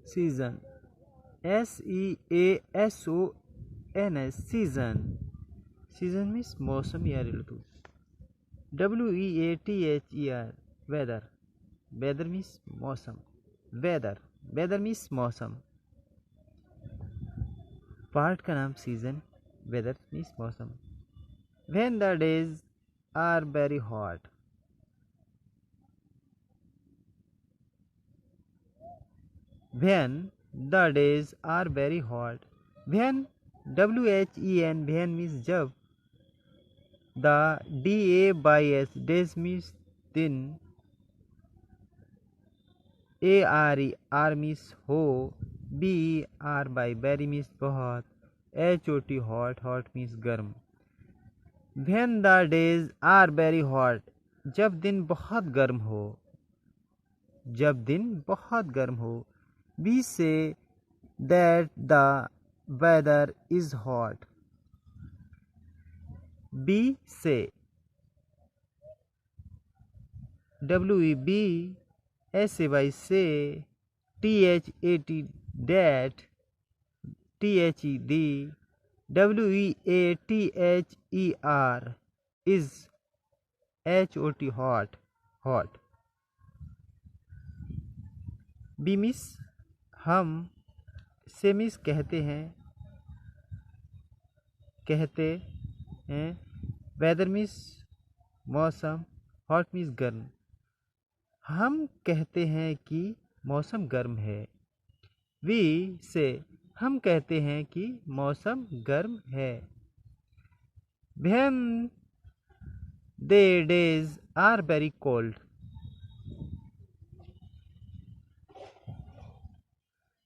season, season, season means मौसम या ऋतु. weather, weather, weather means मौसम, weather means मौसम. पार्ट का नाम सीजन, वेदर मीन्स मौसम. when the days are very hot, when the days are very hot, when when means जब, the days days means दिन, are means हो, by very means बहुत, hot means गर्म. when the days are very hot, जब दिन बहुत गर्म हो, we say that the weather is hot. we say say, that, weather is hot. We means हम, से मिस कहते हैं, वेदर मिस मौसम, हॉट मिस गर्म. हम कहते हैं कि मौसम गर्म है. वी से हम कहते हैं कि मौसम गर्म है. when the days are very cold,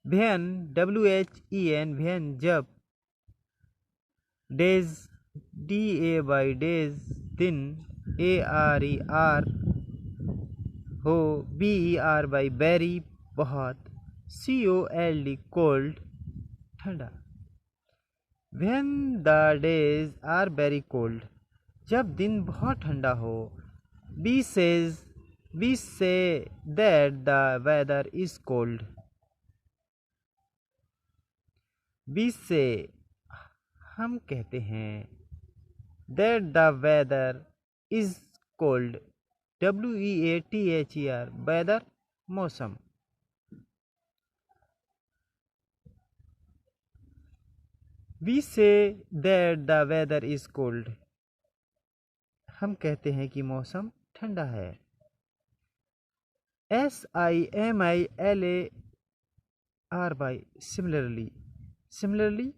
when when जब, days by days दिन, are हो, by very बहुत, cold ठंडा. when the days are very cold, जब दिन बहुत ठंडा हो, we say that the weather is cold. we say हम कहते हैं, that the weather is cold, weather मौसम. we say that the weather is cold, हम कहते हैं कि मौसम ठंडा है. SIMILARY similarly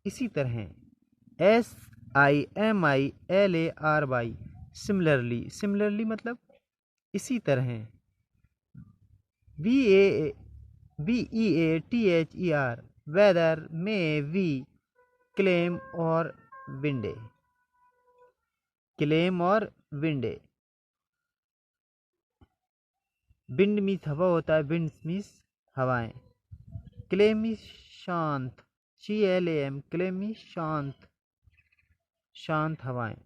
इसी तरह. SIMILARY similarly मतलब इसी तरह. WEATHER weather में we claim और windy. विंड मीन्स हवा होता है, विंड मीन्स हवाएं. क्लेम मीन्स शांत, क्लेम मीन्स शांत हवाएं.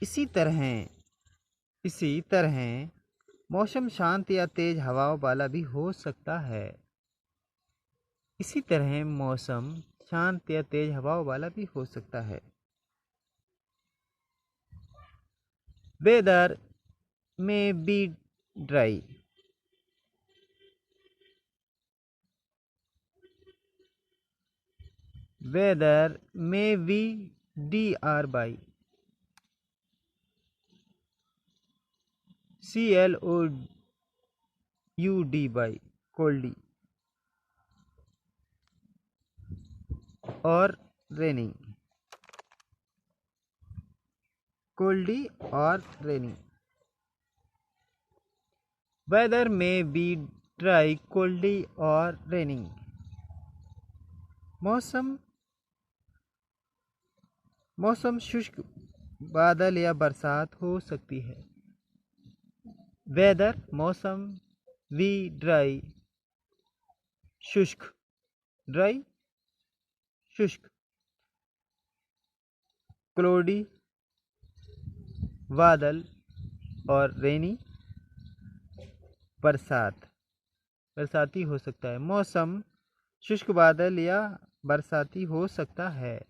इसी तरह मौसम शांत या तेज हवाओं वाला भी हो सकता है. इसी तरह मौसम शांत या तेज हवाओं वाला भी हो सकता है. Weather may be dry. weather may be dry. CLOUD cold और raining. cold और raining. weather may be dry, cold और raining. मौसम शुष्क, बादल या बरसात हो सकती है. वेदर मौसम, वी ड्राई शुष्क, क्लोडी बादल और रेनी बरसात, बरसाती हो सकता है। मौसम शुष्क बादल या बरसाती हो सकता है।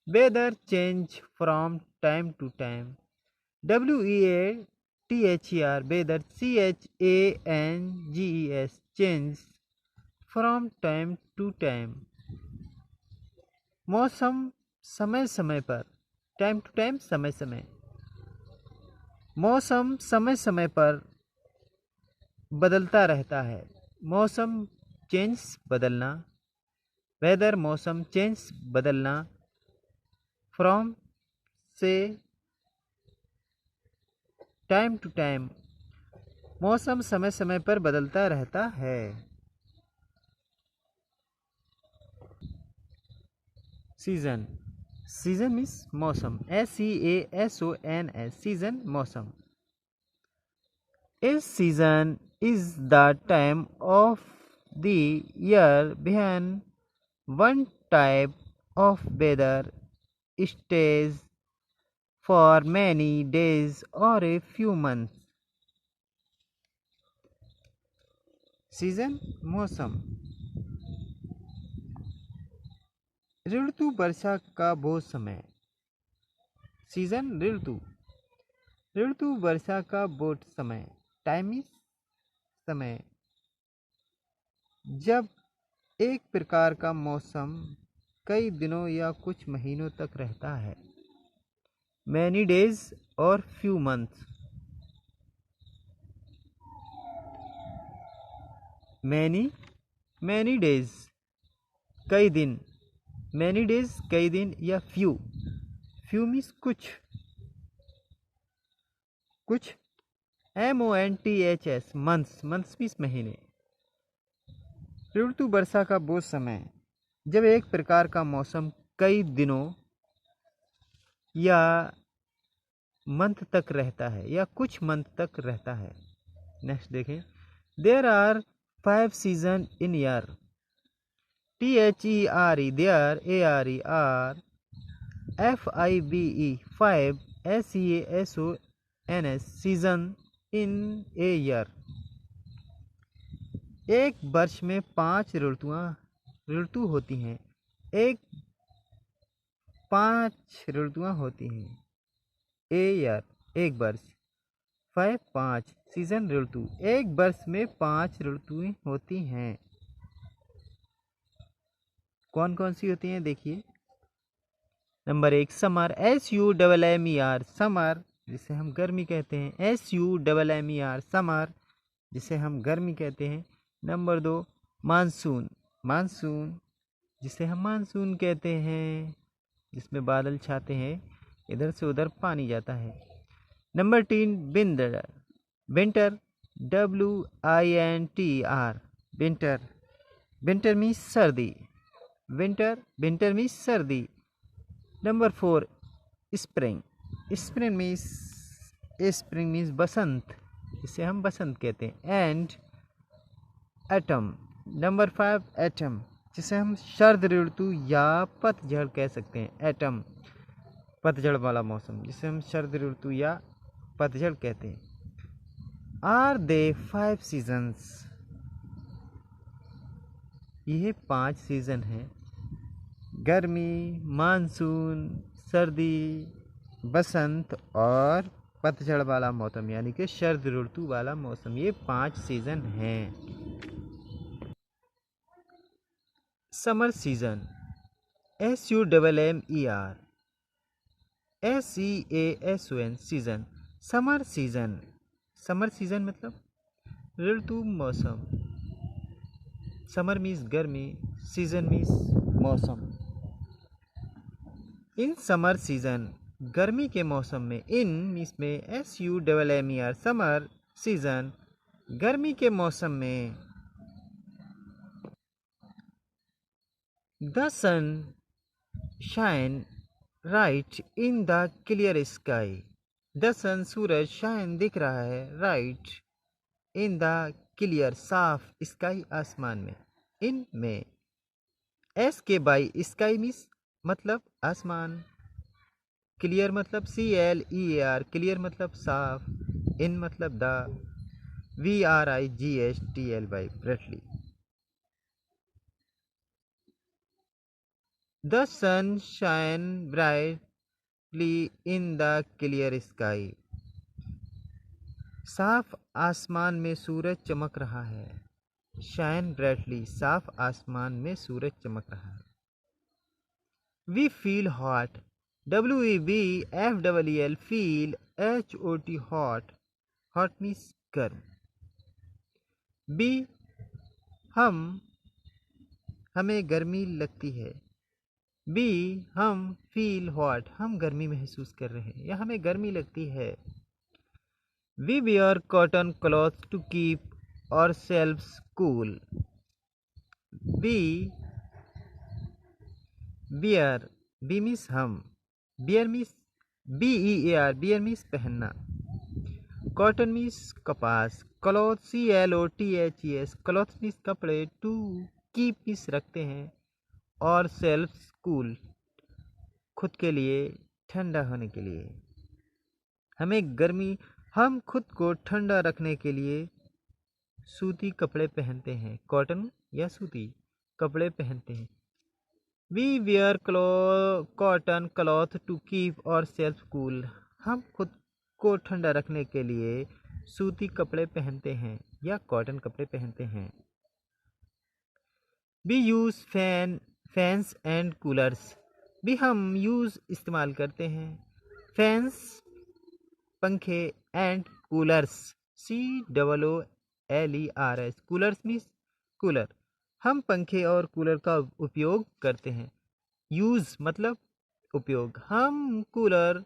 Weather change from time to time, WEATHER, weather CHANGES, change from time to time. मौसम समय समय पर, टाइम टू टाइम समय समय। मौसम समय समय पर बदलता रहता है। मौसम चेंज बदलना, वेदर मौसम चेंज बदलना, फ्रॉम से टाइम टू टाइम, मौसम समय समय पर बदलता रहता है। सीजन, सीजन मीन्स मौसम, SEASON, सीजन मौसम। A season is the time of the year when one type of weather stays for many days or a few months. Season मौसम। ऋतु वर्षा का वो समय, सीजन ऋतु, ऋतु वर्षा का वो समय, टाइम इज समय, जब एक प्रकार का मौसम कई दिनों या कुछ महीनों तक रहता है। मैनी डेज और फ्यू मंथ्स, मैनी डेज कई दिन, मैनी डेज कई दिन, या फ्यू मीन्स कुछ, MONTHS, मंथ्स, मंथ्स मीन्स महीने। ऋतु वर्षा का वो समय जब एक प्रकार का मौसम कई दिनों या मंथ तक रहता है, या कुछ मंथ तक रहता है। नेक्स्ट देखें, there are 5 season in year, THERE, there, ARE, FIVE, 5, SEASONS, season in a year. एक वर्ष में 5 ऋतु होती हैं। 5 ऋतुएं होती हैं। ए ईयर, एक वर्ष। 5 सीजन ऋतु, एक वर्ष में 5 ऋतुएं होती हैं। कौन कौन सी होती हैं देखिए। नंबर 1 समर, SUMMER, समर जिसे हम गर्मी कहते हैं। SUMMER, समर जिसे हम गर्मी कहते हैं। नंबर 2 मानसून, मानसून जिसे हम मानसून कहते हैं, जिसमें बादल छाते हैं, इधर से उधर पानी जाता है। Number 3 winter, winter, WINTER, winter, winter means सर्दी, विंटर मीन्स सर्दी। नंबर 4 स्प्रिंग, स्प्रिंग मीन्स बसंत, जिसे हम बसंत कहते हैं। एंड एटम, नंबर 5 एटम, जिसे हम शरद ऋतु या पतझड़ कह सकते हैं। एटम, पतझड़ वाला मौसम जिसे हम शरद ऋतु या पतझड़ कहते हैं। आर दे 5 सीजन्स, यह 5 सीजन हैं। गर्मी, मानसून, सर्दी, बसंत और पतझड़ वाला मौसम, यानी कि शरद ऋतु वाला मौसम। ये 5 सीजन हैं। Summer season, SUMMER, SEASON, season, summer season. Summer season मतलब ऋतु मौसम। समर मीन्स गर्मी, सीजन मीन्स मौसम। इन समर सीजन, गर्मी के मौसम में, इन इसमें SUMMER, समर सीजन, गर्मी के मौसम में, the sun shine right in the clear sky, the sun सूरज शाइन दिख रहा है, राइट इन द क्लियर साफ, स्काई आसमान में, इन में। SKY, स्काई मीन्स मतलब आसमान, क्लियर मतलब CLEAR, क्लियर मतलब साफ, इन मतलब the, Brightly. The sun shines brightly in the clear sky. साफ आसमान में सूरज चमक रहा है। Shine brightly, साफ आसमान में सूरज चमक रहा है। We feel hot. WEBFEEL feel HOT hot. Hot means गर्म। B हमें गर्मी लगती है। B हम feel hot, हम गर्मी महसूस कर रहे हैं या हमें गर्मी लगती है। We wear cotton clothes to keep ourselves cool. We wear, B means हम, bear means BEAR, bear means पहनना। Cotton means कपास। Clothes CLOTHES, clothes means कपड़े। To keep means रखते हैं और selves cool खुद के लिए ठंडा होने के लिए। हम खुद को ठंडा रखने के लिए सूती कपड़े पहनते हैं। कॉटन या सूती कपड़े पहनते हैं। We wear cotton cloth to keep ourselves cool. हम खुद को ठंडा रखने के लिए सूती कपड़े पहनते हैं या कॉटन कपड़े पहनते हैं। We use fans and coolers. भी हम इस्तेमाल करते हैं। फैंस पंखे and coolers COOLERS, coolers means cooler. हम पंखे और कूलर का उपयोग करते हैं। यूज़ मतलब उपयोग। हम कूलर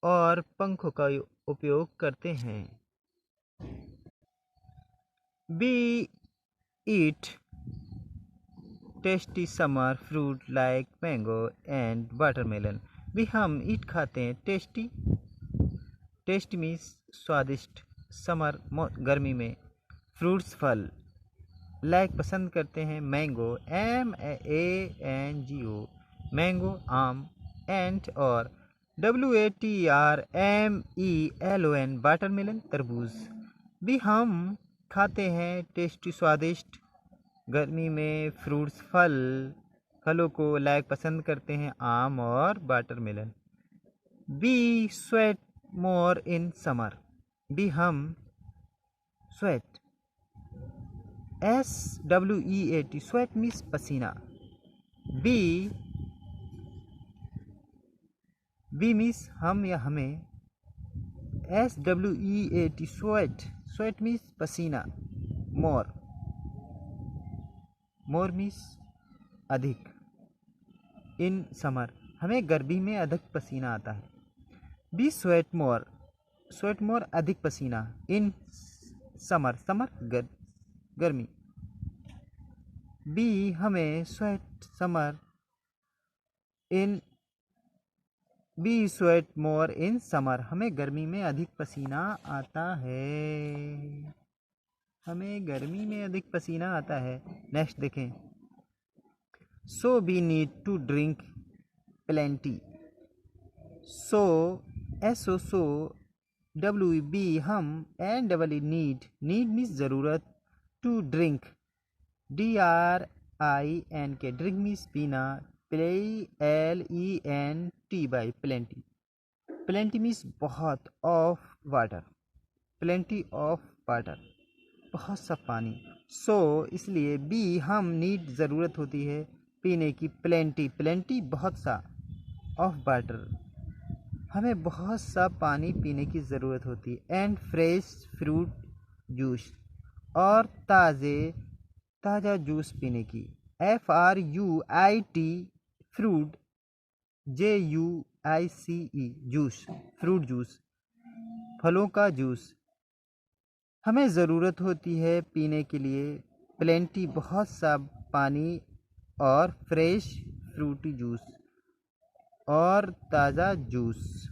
और पंखों का उपयोग करते हैं। We eat tasty summer fruit like mango and watermelon. भी हम ईट खाते हैं। टेस्टी मीन्स स्वादिष्ट। समर गर्मी में। फ्रूट्स फल। लाइक पसंद करते हैं। मैंगो MANGO, मैंगो आम। एंड और WATERMELON, वाटरमेलन तरबूज। भी हम खाते हैं टेस्टी स्वादिष्ट गर्मी में फ्रूट्स फलों को लाइक पसंद करते हैं आम और watermelon. We sweat more in summer. भी हम sweat SWEAT, sweat means पसीना। B means हम या हमें। SWEAT, sweat means पसीना। more means अधिक। इन समर हमें गर्मी में अधिक पसीना आता है। बी स्वेट मोर अधिक पसीना। इन समर गर्मी। बी हमें स्वेट मोर इन समर, हमें गर्मी में अधिक पसीना आता है। हमें गर्मी में अधिक पसीना आता है। नेक्स्ट देखें। So we need to drink plenty. So WB हम and need means ज़रूरत। To drink DRINK, drink means पीना। PLENT plenty means बहुत। of water, plenty of water, बहुत सा पानी। So इसलिए B हम नीड ज़रूरत होती है पीने की। प्लेंटी बहुत सा। ऑफ वाटर हमें बहुत सा पानी पीने की ज़रूरत होती है। एंड फ्रेश फ्रूट जूस और ताज़ा जूस पीने की। FRUIT fruit, JUICE juice, fruit juice, फलों का जूस। हमें ज़रूरत होती है पीने के लिए प्लेंटी बहुत सा पानी और फ्रेश फ्रूटी जूस और ताज़ा जूस।